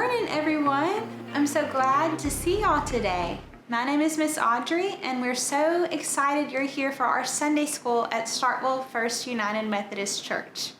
morning, everyone. I'm so glad to see y'all today. My name is Miss Audrey, and we're so excited you're here for our Sunday school at Starkville First United Methodist Church.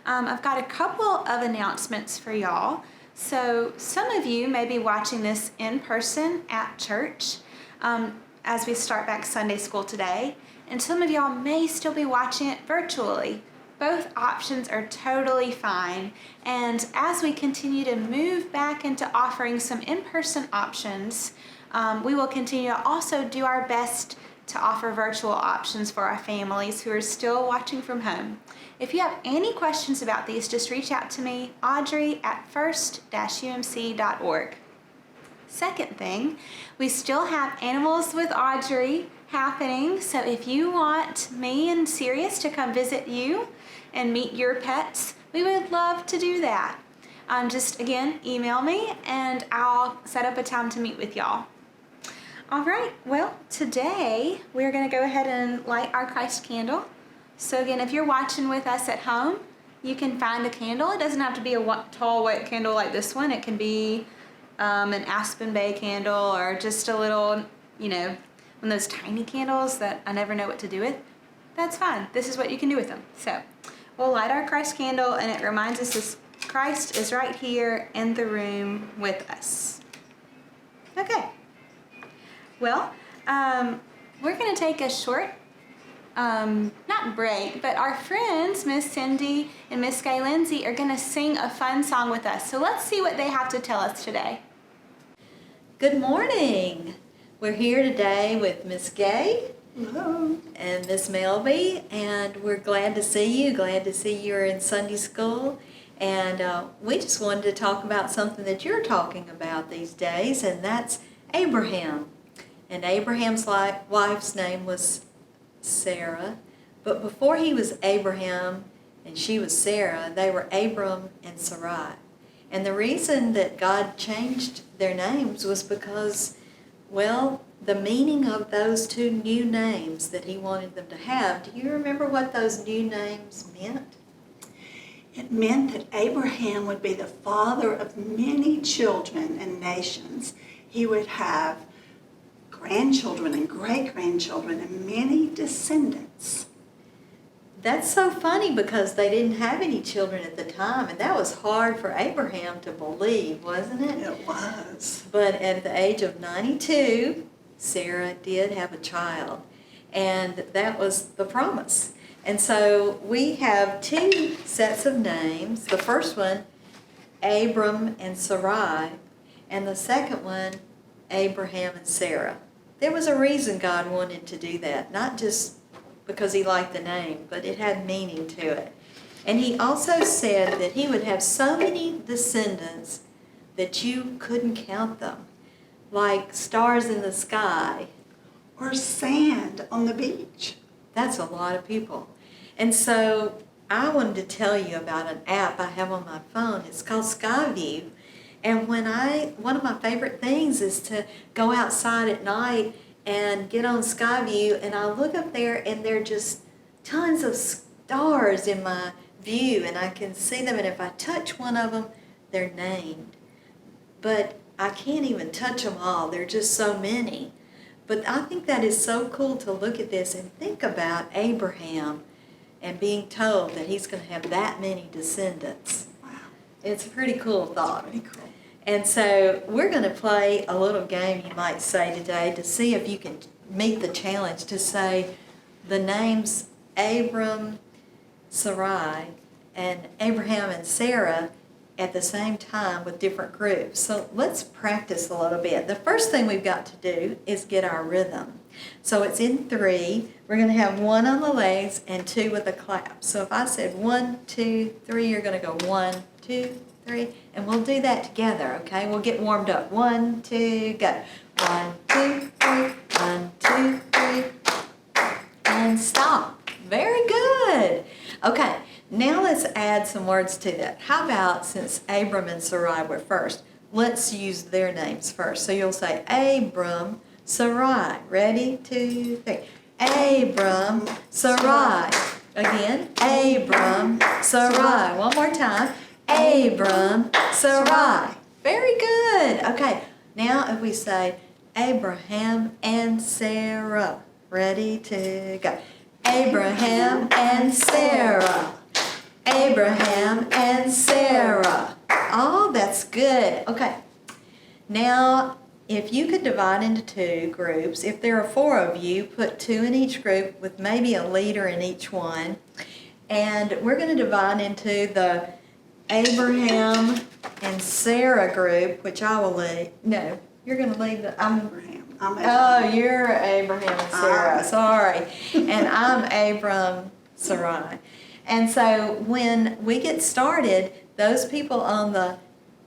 I've got a couple of announcements for y'all. So some of you may be watching this in person at church as we start back Sunday school today, and some of y'all may still be watching it virtually. Both options are totally fine, and as we continue to move back into offering some in-person options, we will continue to also do our best to offer virtual options for our families who are still watching from home. If you have any questions about these, just reach out to me, Audrey at first-umc.org. Second thing, we still have Animals with Audrey happening, so if you want me and Sirius to come visit you and meet your pets, we would love to do that. Just again, email me and I'll set up a time to meet with y'all. All right, well, today we're going to go ahead and light our Christ candle. So again, if you're watching with us at home, you can find a candle. It doesn't have to be a tall, white candle like this one. It can be an Aspen Bay candle or just a little, one of those tiny candles that I never know what to do with. That's fine. This is what you can do with them. So we'll light our Christ candle, and it reminds us that Christ is right here in the room with us. Okay. Well, we're going to take a short, not break, but our friends, Miss Cindy and Miss Gaye Lindsay, are going to sing a fun song with us. So let's see what they have to tell us today. Good morning. We're here today with Miss Gaye. Hello. And Miss Melby, and we're glad to see you. Glad to see you're in Sunday school. And we just wanted to talk about something that you're talking about these days, and that's Abraham. And Abraham's wife's name was Sarah. But before he was Abraham and she was Sarah, they were Abram and Sarai. And the reason that God changed their names was because, well, the meaning of those two new names that he wanted them to have. Do you remember what those new names meant? It meant that Abraham would be the father of many children and nations. He would have grandchildren and great-grandchildren and many descendants. That's so funny because they didn't have any children at the time, and that was hard for Abraham to believe, wasn't it? It was. But at the age of 92, Sarah did have a child, and that was the promise. And so we have two sets of names. The first one, Abram and Sarai, and the second one, Abraham and Sarah. There was a reason God wanted to do that, not just because he liked the name, but it had meaning to it. And he also said that he would have so many descendants that you couldn't count them, like stars in the sky. Or sand on the beach. That's a lot of people. And so I wanted to tell you about an app I have on my phone. It's called Skyview. And one of my favorite things is to go outside at night and get on Skyview, and I look up there and there are just tons of stars in my view, and I can see them, and if I touch one of them, they're named. But I can't even touch them all. There are just so many. But I think that is so cool to look at this and think about Abraham and being told that he's going to have that many descendants. Wow. It's a pretty cool thought. Pretty cool. And so we're going to play a little game, you might say, today to see if you can meet the challenge to say the names Abram, Sarai, and Abraham and Sarah at the same time with different groups. So let's practice a little bit. The first thing we've got to do is get our rhythm. So it's in 3. We're going to have 1 on the legs and 2 with a clap. So if I said 1, 2, 3, you're going to go 1, 2, 3, and we'll do that together, okay? We'll get warmed up. 1, 2, go. 1, 2, 3, 1, 2, 3, and stop. Very good. Okay, now let's add some words to that. How about, since Abram and Sarai were first, let's use their names first. So you'll say Abram, Sarai. Ready? 2, 3. Abram, Sarai. Again, Abram, Sarai. One more time. Abram, Sarai. Very good. Okay, now if we say Abraham and Sarah. Ready to go. Abraham and Sarah. Abraham and Sarah. Oh, that's good. Okay. Now, if you could divide into two groups, if there are 4 of you, put 2 in each group with maybe a leader in each one. And we're going to divide into the Abraham and Sarah group, which I will lead. No, you're going to lead the... Abraham. I'm Oh, you're Abraham and Sarah. Sorry. And I'm Abram Sarai. And so when we get started, those people on the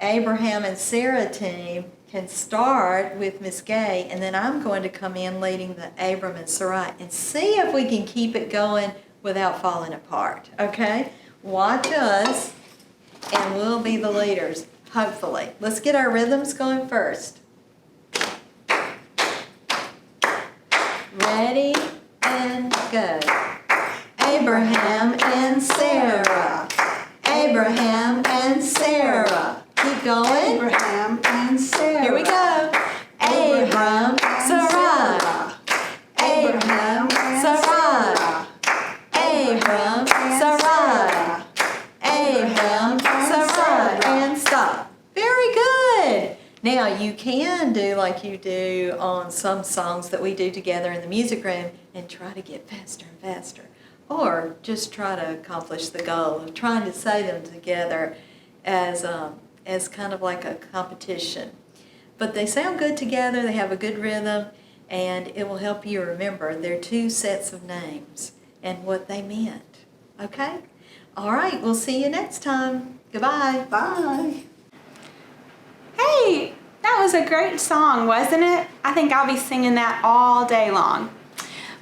Abraham and Sarah team can start with Miss Gaye, and then I'm going to come in leading the Abram and Sarai and see if we can keep it going without falling apart. Okay? Watch us, and we'll be the leaders, hopefully. Let's get our rhythms going first. Ready and go. Abraham and Sarah. Abraham and Sarah. Keep going. Abraham and Sarah. Here we go. Abram, Sarai. Abraham, Sarai. Abram, Sarai. Abram, Sarai. And stop. Very good. Now you can do like you do on some songs that we do together in the music room and try to get faster and faster. Or just try to accomplish the goal of trying to say them together as kind of like a competition. But they sound good together, they have a good rhythm, and it will help you remember their 2 sets of names and what they meant. Okay? All right, we'll see you next time. Goodbye. Bye. Hey, that was a great song, wasn't it? I think I'll be singing that all day long.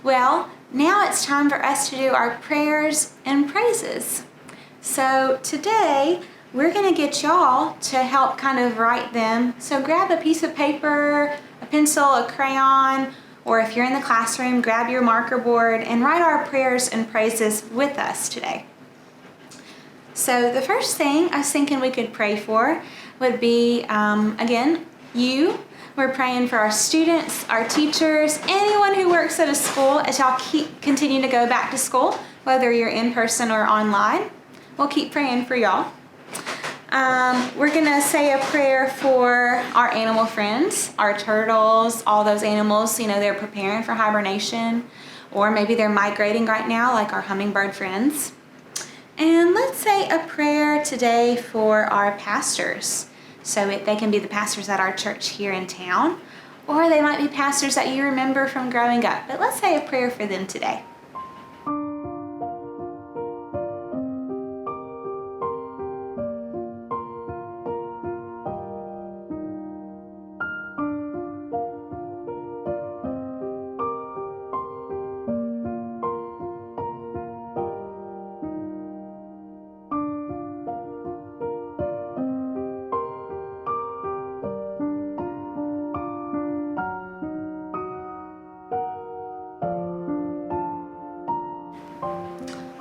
Well, now it's time for us to do our prayers and praises. So today, we're going to get y'all to help kind of write them. So grab a piece of paper, a pencil, a crayon, or if you're in the classroom, grab your marker board and write our prayers and praises with us today. So the first thing I was thinking we could pray for would be, again, you. We're praying for our students, our teachers, anyone who works at a school as y'all continue to go back to school, whether you're in person or online. We'll keep praying for y'all. We're going to say a prayer for our animal friends, our turtles, all those animals, they're preparing for hibernation, or maybe they're migrating right now, like our hummingbird friends. And let's say a prayer today for our pastors. So they can be the pastors at our church here in town, or they might be pastors that you remember from growing up. But let's say a prayer for them today.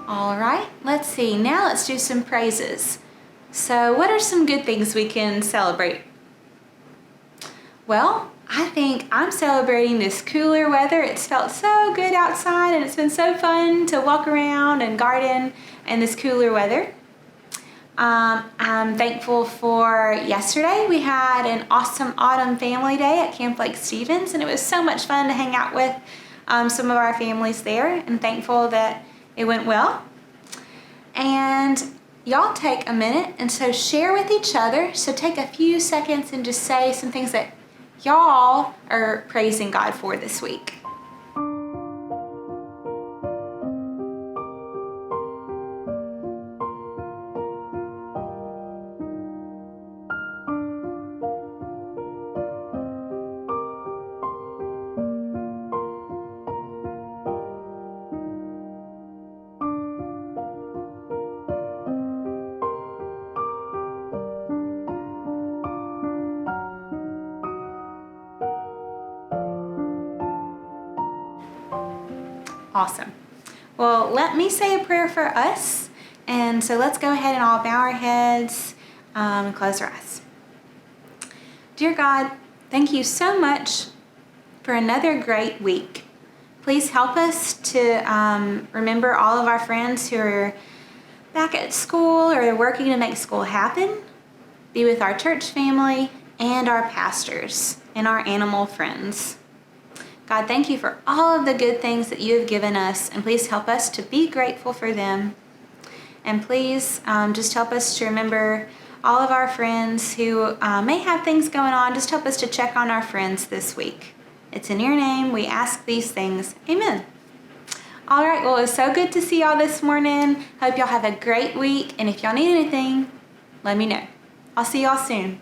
All right, let's see. Now let's do some praises. So what are some good things we can celebrate? Well, I think I'm celebrating this cooler weather. It's felt so good outside and it's been so fun to walk around and garden in this cooler weather. I'm thankful for yesterday. We had an awesome autumn family day at Camp Lake Stevens, and it was so much fun to hang out with some of our families there, and thankful that it went well. And y'all take a minute and so share with each other. So take a few seconds and just say some things that y'all are praising God for this week. Awesome. Well, let me say a prayer for us. And so let's go ahead and all bow our heads and close our eyes. Dear God, thank you so much for another great week. Please help us to remember all of our friends who are back at school or working to make school happen. Be with our church family and our pastors and our animal friends. God, thank you for all of the good things that you have given us, and please help us to be grateful for them. And please just help us to remember all of our friends who may have things going on. Just help us to check on our friends this week. It's in your name we ask these things. Amen. All right, well, it was so good to see y'all this morning. Hope y'all have a great week. And if y'all need anything, let me know. I'll see y'all soon.